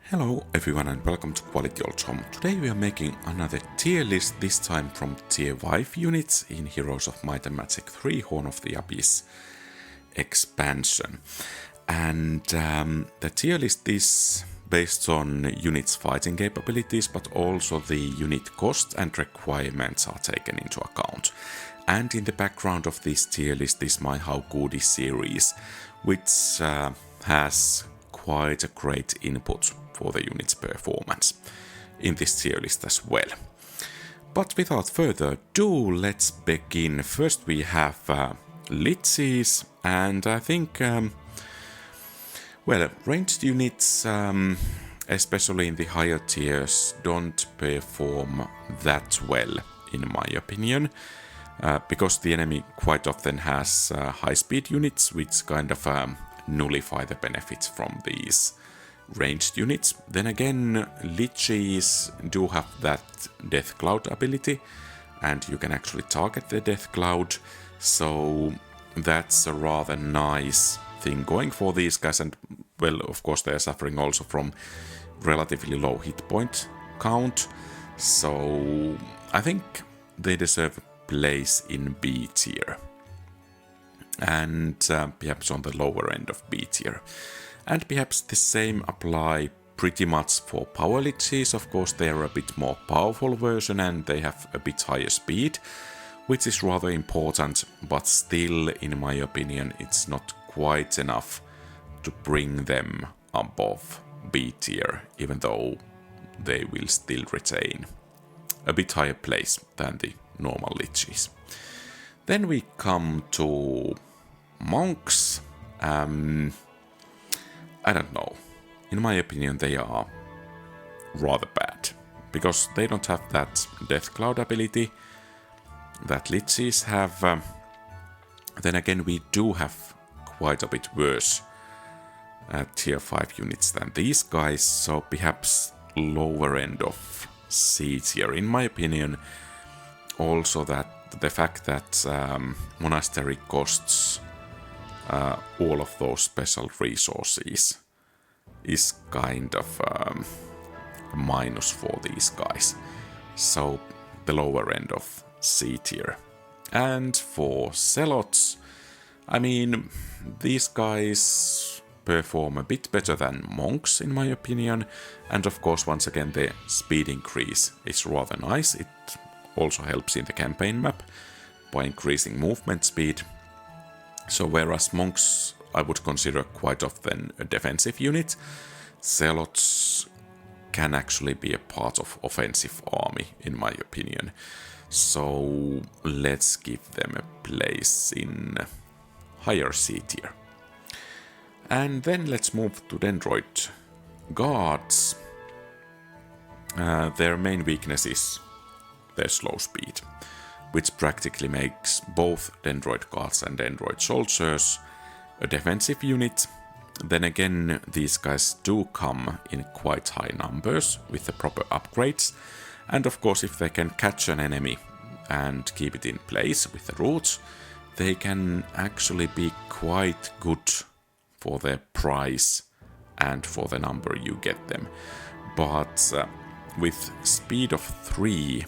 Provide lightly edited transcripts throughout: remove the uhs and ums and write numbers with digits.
Hello everyone and welcome to QualityOldHomm. Today we are making another tier list, this time from tier 5 units in Heroes of Might and Magic 3 Horn of the Abyss expansion. And the tier list is based on units' fighting capabilities, but also the unit cost and requirements are taken into account. And in the background of this tier list is my How Good Is series, which has quite a great input for the unit's performance in this tier list as well. But without further ado, let's begin. First we have Liches, and I think, ranged units, especially in the higher tiers, don't perform that well in my opinion, because the enemy quite often has high-speed units which kind of nullify the benefits from these ranged units. Then again, Liches do have that Death Cloud ability, and you can actually target the Death Cloud, so that's a rather nice thing going for these guys. And well, of course they're suffering also from relatively low hit point count, so I think they deserve a place in B tier, and perhaps on the lower end of B tier. And perhaps the same apply pretty much for Power Liches. Of course they are a bit more powerful version and they have a bit higher speed, which is rather important, but still in my opinion it's not quite enough to bring them above B tier, even though they will still retain a bit higher place than the normal Liches. Then we come to monks. I don't know. In my opinion, they are rather bad, because they don't have that Death Cloud ability that Liches have. Then again, we do have quite a bit worse tier 5 units than these guys, so perhaps lower end of C tier, in my opinion. Also that the fact that Monastery costs all of those special resources is kind of a minus for these guys. So the lower end of C tier. And for Zealots, I mean, these guys perform a bit better than monks in my opinion, and of course once again the speed increase is rather nice. It also helps in the campaign map by increasing movement speed. So whereas monks I would consider quite often a defensive unit, Zealots can actually be a part of offensive army in my opinion. So let's give them a place in higher C tier. And then let's move to Dendroid guards. Their main weakness is their slow speed, which practically makes both Dendroid guards and Dendroid soldiers a defensive unit. Then again, these guys do come in quite high numbers with the proper upgrades, and of course if they can catch an enemy and keep it in place with the roots, they can actually be quite good for their price and for the number you get them. But with speed of 3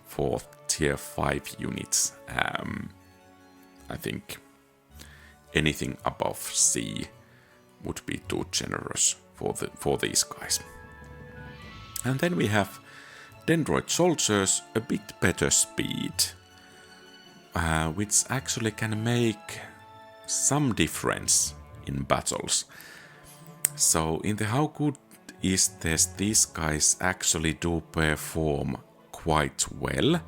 for tier 5 units, I think anything above C would be too generous for these guys. And then we have Dendroid soldiers, a bit better speed, which actually can make some difference in battles. So in the How Good Is test, these guys actually do perform quite well.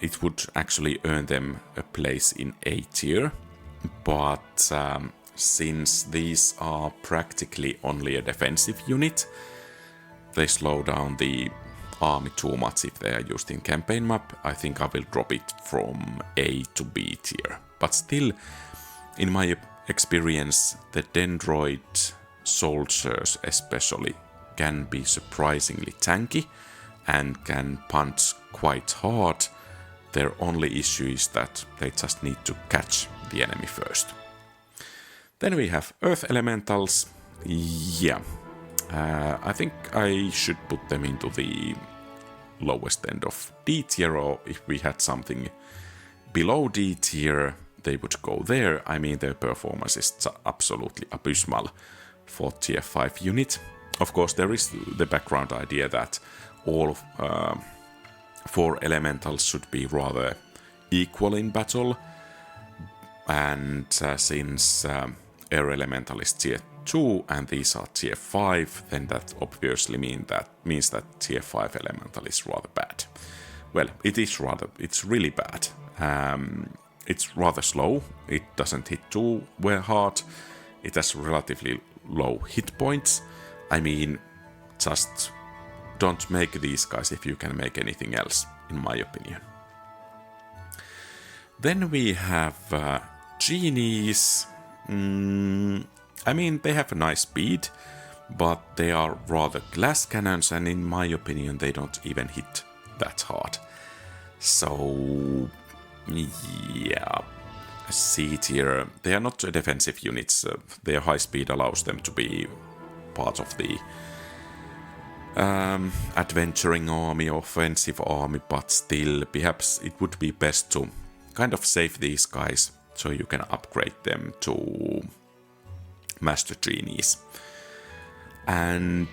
It would actually earn them a place in A tier, but since these are practically only a defensive unit, they slow down the army too much if they are used in campaign map. I think I will drop it from A to B tier. But still, in my experience, the Dendroid soldiers especially can be surprisingly tanky and can punch quite hard. Their only issue is that they just need to catch the enemy first. Then we have Earth Elementals. Yeah, I think I should put them into the lowest end of D tier, or if we had something below D tier, they would go there. I mean, their performance is absolutely abysmal for tier 5 unit. Of course, there is the background idea that all 4 elementals should be rather equal in battle, and since air elemental is tier 2 and these are tier 5, then that obviously means that tier 5 elemental is rather bad. Well, it's really bad. It's rather slow, it doesn't hit too well hard, it has relatively low hit points. I mean, just don't make these guys if you can make anything else, in my opinion. Then we have Genies. I mean, they have a nice speed, but they are rather glass cannons, and in my opinion, they don't even hit that hard. So, yeah, C tier. They are not defensive units. Their high speed allows them to be part of the adventuring army, offensive army, but still, perhaps it would be best to kind of save these guys so you can upgrade them to Master Genies. And,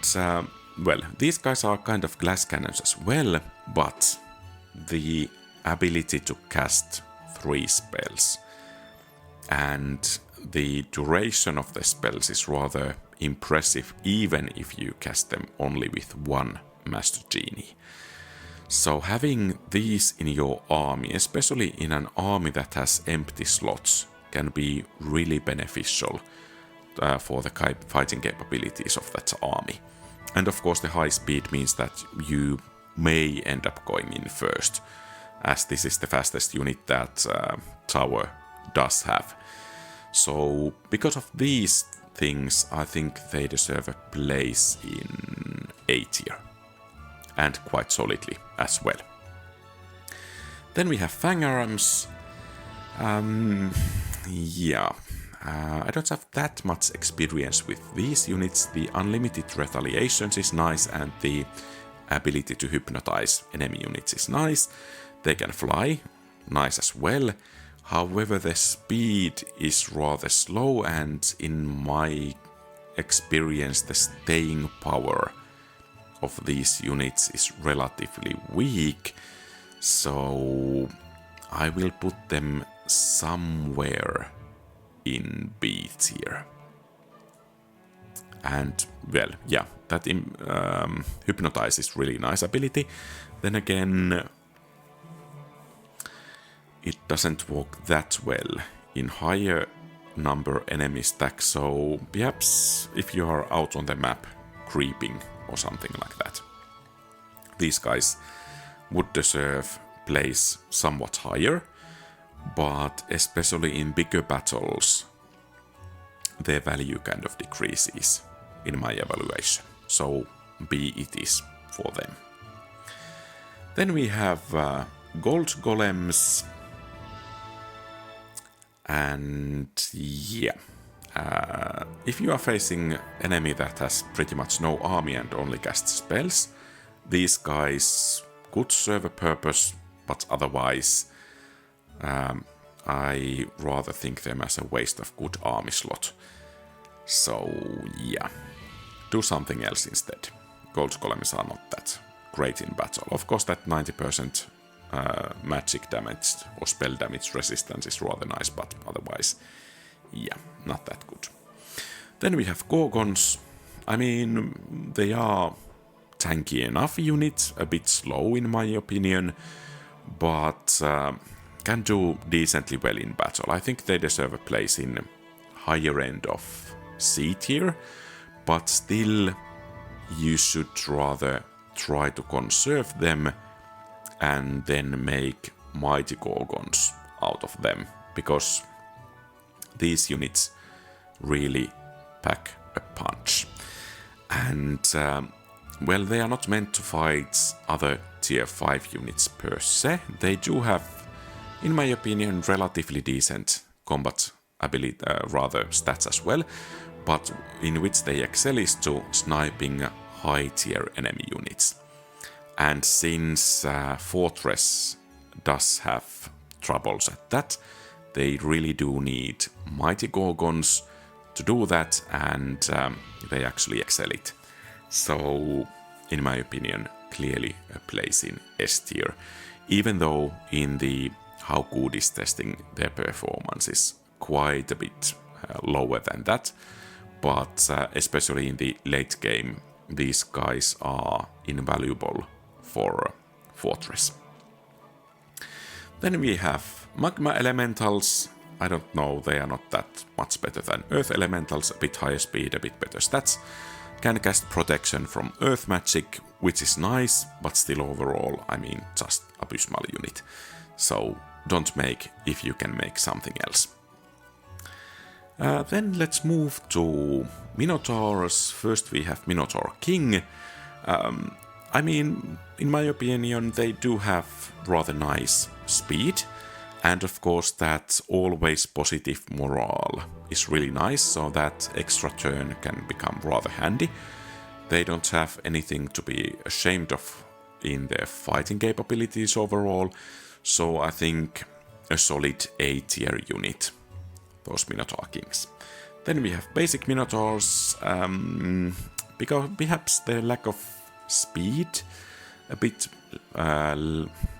well, these guys are kind of glass cannons as well, but the ability to cast 3 spells and the duration of the spells is rather impressive, even if you cast them only with 1 Master Genie. So having these in your army, especially in an army that has empty slots, can be really beneficial for the fighting capabilities of that army. And of course the high speed means that you may end up going in first, as this is the fastest unit that Tower does have. So because of these things, I think they deserve a place in A tier, and quite solidly as well. Then we have Fangarms. Yeah, I don't have that much experience with these units. The unlimited retaliations is nice, and the ability to hypnotize enemy units is nice. They can fly, nice as well. However, the speed is rather slow, and in my experience, the staying power of these units is relatively weak. So I will put them somewhere in B tier. And, well, yeah, that hypnotize is really nice ability. Then again, it doesn't work that well in higher number enemy stack, so perhaps if you are out on the map creeping or something like that, these guys would deserve place somewhat higher, but especially in bigger battles, their value kind of decreases in my evaluation. So B it is for them. Then we have Gold Golems. And yeah, if you are facing enemy that has pretty much no army and only casts spells, these guys could serve a purpose, but otherwise I rather think them as a waste of good army slot. So yeah, do something else instead. Gold Golems are not that great in battle. Of course that 90% magic damage or spell damage resistance is rather nice, but otherwise, yeah, not that good. Then we have Gorgons. I mean, they are tanky enough units, a bit slow in my opinion, but can do decently well in battle. I think they deserve a place in higher end of C tier, but still you should rather try to conserve them and then make mighty Gorgons out of them, because these units really pack a punch. And, well, they are not meant to fight other tier 5 units per se. They do have, in my opinion, relatively decent combat ability, rather stats as well, but in which they excel is to sniping high tier enemy units. And since Fortress does have troubles at that, they really do need mighty Gorgons to do that, and they actually excel it. So, in my opinion, clearly a place in S tier, even though in the How Good is testing their performance is quite a bit lower than that, but especially in the late game, these guys are invaluable for Fortress. Then we have Magma Elementals. I don't know, they are not that much better than Earth Elementals, a bit higher speed, a bit better stats. Can cast protection from Earth magic, which is nice, but still overall, I mean, just abysmal unit. So don't make if you can make something else. Then let's move to Minotaurs. First we have Minotaur King. I mean, in my opinion, they do have rather nice speed. And of course that always positive morale is really nice, so that extra turn can become rather handy. They don't have anything to be ashamed of in their fighting capabilities overall, so I think a solid A tier unit, those Minotaur Kings. Then we have basic Minotaurs, because perhaps their lack of speed, a bit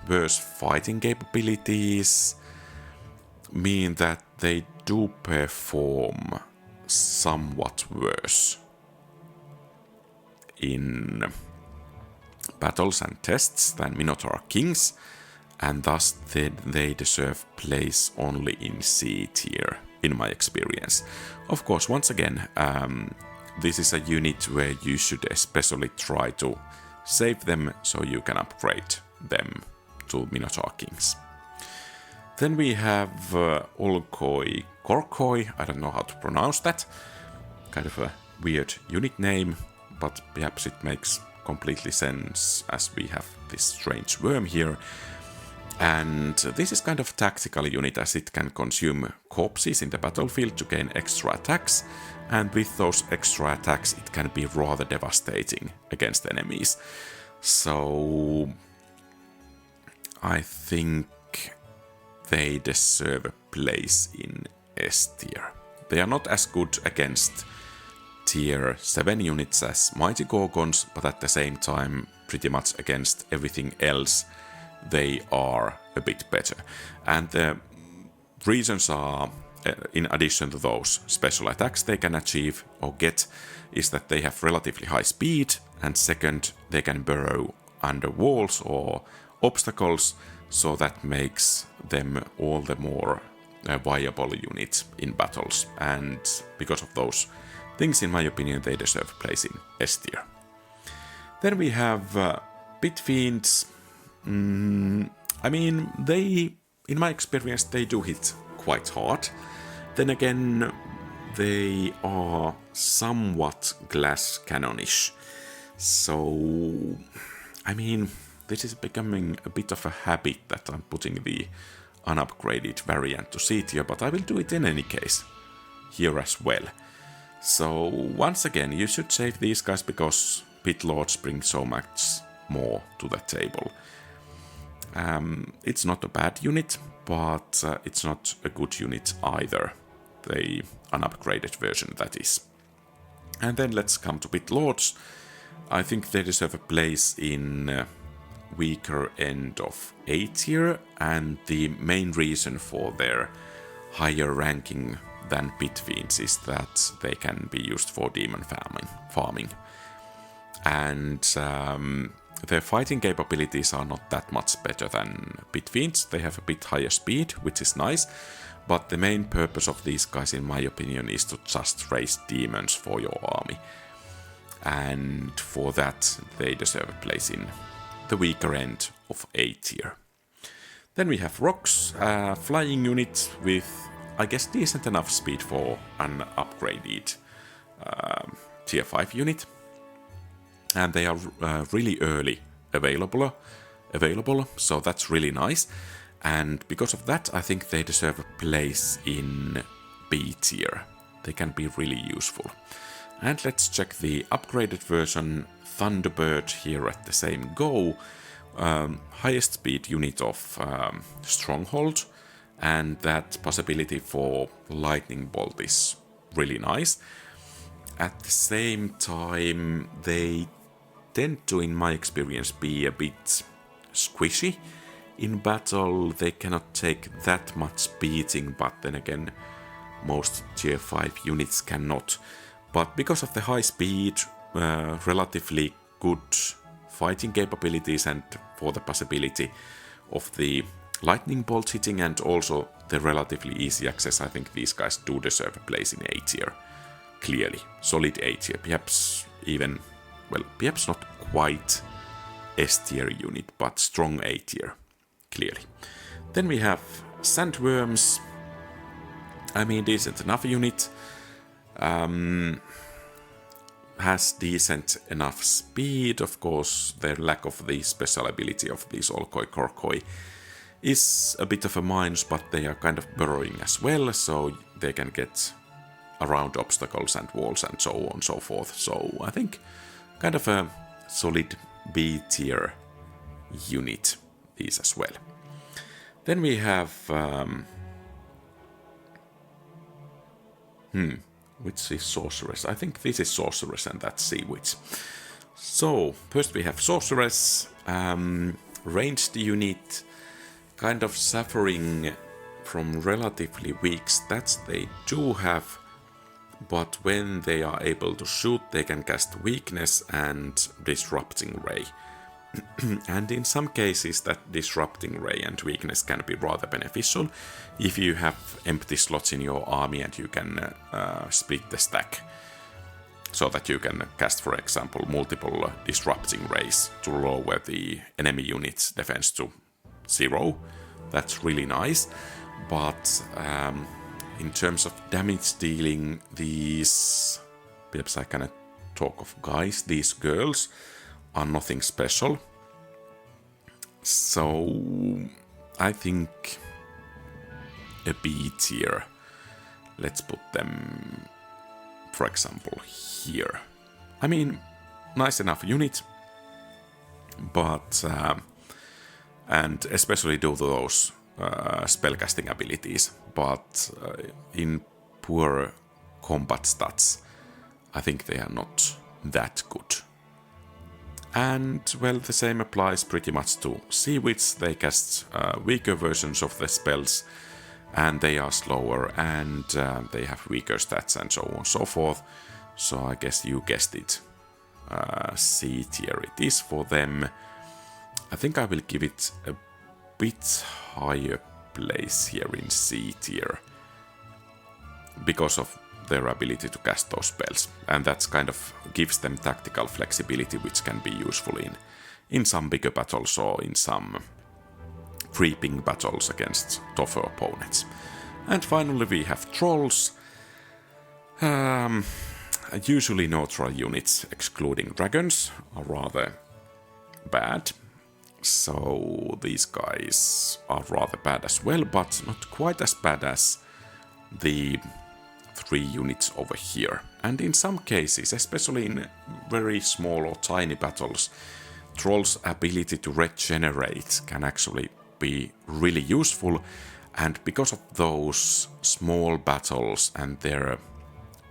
worse fighting capabilities, mean that they do perform somewhat worse in battles and tests than Minotaur Kings, and thus they deserve place only in C tier, in my experience. Of course, once again, this is a unit where you should especially try to save them so you can upgrade them to Minotaur Kings. Then we have Olkoi Gorkoi, I don't know how to pronounce that. Kind of a weird unit name, but perhaps it makes completely sense as we have this strange worm here. And this is kind of a tactical unit as it can consume corpses in the battlefield to gain extra attacks, and with those extra attacks it can be rather devastating against enemies. So I think they deserve a place in S tier. They are not as good against tier 7 units as Mighty Gorgons, but at the same time pretty much against everything else they are a bit better. And the reasons are, in addition to those special attacks they can achieve or get, is that they have relatively high speed, and second, they can burrow under walls or obstacles, so that makes them all the more viable unit in battles. And because of those things, in my opinion, they deserve a place in S tier. Then we have Fiends. I mean, they, in my experience, they do hit quite hard. Then again, they are somewhat glass cannonish. So, I mean, this is becoming a bit of a habit that I'm putting the unupgraded variant to C tier, but I will do it in any case, here as well. So, once again, you should save these guys because Pit Lords bring so much more to the table. It's not a bad unit, but it's not a good unit either. The unupgraded version, that is. And then let's come to Pit Lords. I think they deserve a place in weaker end of A tier, and the main reason for their higher ranking than Pit Fiends is that they can be used for demon farming. And their fighting capabilities are not that much better than Pit Fiends. They have a bit higher speed, which is nice, but the main purpose of these guys, in my opinion, is to just raise demons for your army. And for that, they deserve a place in the weaker end of A tier. Then we have Rocks, flying unit with, I guess, decent enough speed for an upgraded tier 5 unit. And they are really early available, so that's really nice. And because of that, I think they deserve a place in B tier. they can be really useful. And let's check the upgraded version, Thunderbird, here at the same go. Highest speed unit of Stronghold, and that possibility for lightning bolt is really nice. At the same time, they tend to, in my experience, be a bit squishy. In battle, they cannot take that much beating, but then again, most tier 5 units cannot. But because of the high speed, relatively good fighting capabilities, and for the possibility of the lightning bolt hitting, and also the relatively easy access, I think these guys do deserve a place in A tier. Clearly, solid A tier, perhaps even, well, perhaps not quite S tier unit, but strong A tier, clearly. Then we have Sandworms. I mean, decent enough unit. Has decent enough speed. Of course, the lack of the special ability of these Olkoi Korkoi is a bit of a minus, but they are kind of burrowing as well, so they can get around obstacles and walls and so on and so forth. So I think kind of a solid B tier unit, these as well. Then we have which is Sorceress? I think this is Sorceress and that's Sea Witch. So, first we have Sorceress, ranged unit, kind of suffering from relatively weak stats. They do have, but when they are able to shoot, they can cast Weakness and Disrupting Ray. And in some cases that Disrupting Ray and Weakness can be rather beneficial if you have empty slots in your army and you can split the stack, so that you can cast, for example, multiple Disrupting Rays to lower the enemy unit's defense to 0. That's really nice, but in terms of damage dealing, these, perhaps I cannot talk of guys, these girls are nothing special. So I think a B tier. Let's put them, for example, here. I mean, nice enough unit, but and especially due to those spellcasting abilities, but in poor combat stats, I think they are not that good. And, well, the same applies pretty much to Sea Witch. They cast weaker versions of the spells, and they are slower, and they have weaker stats, and so on and so forth. So I guess you guessed it. C tier it is for them. I think I will give it a bit higher place here in C tier, because of their ability to cast those spells, and that's kind of gives them tactical flexibility, which can be useful in some bigger battles or in some creeping battles against tougher opponents. And finally we have Trolls. Usually neutral units, excluding dragons, are rather bad, so these guys are rather bad as well, but not quite as bad as the 3 units over here. And in some cases, especially in very small or tiny battles, Troll's ability to regenerate can actually be really useful, and because of those small battles and their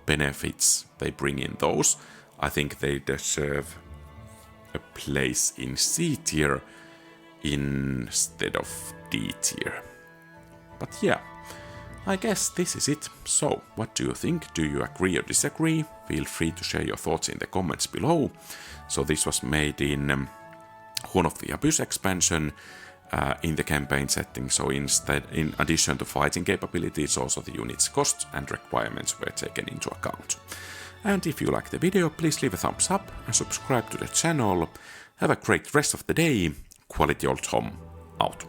benefits they bring in those, I think they deserve a place in C tier instead of D tier. But yeah, I guess this is it. So, what do you think? Do you agree or disagree? Feel free to share your thoughts in the comments below. So this was made in Horn of the Abyss expansion in the campaign setting. So instead, in addition to fighting capabilities, also the unit's costs and requirements were taken into account. And if you like the video, please leave a thumbs up and subscribe to the channel. Have a great rest of the day. QualityOldHomm out.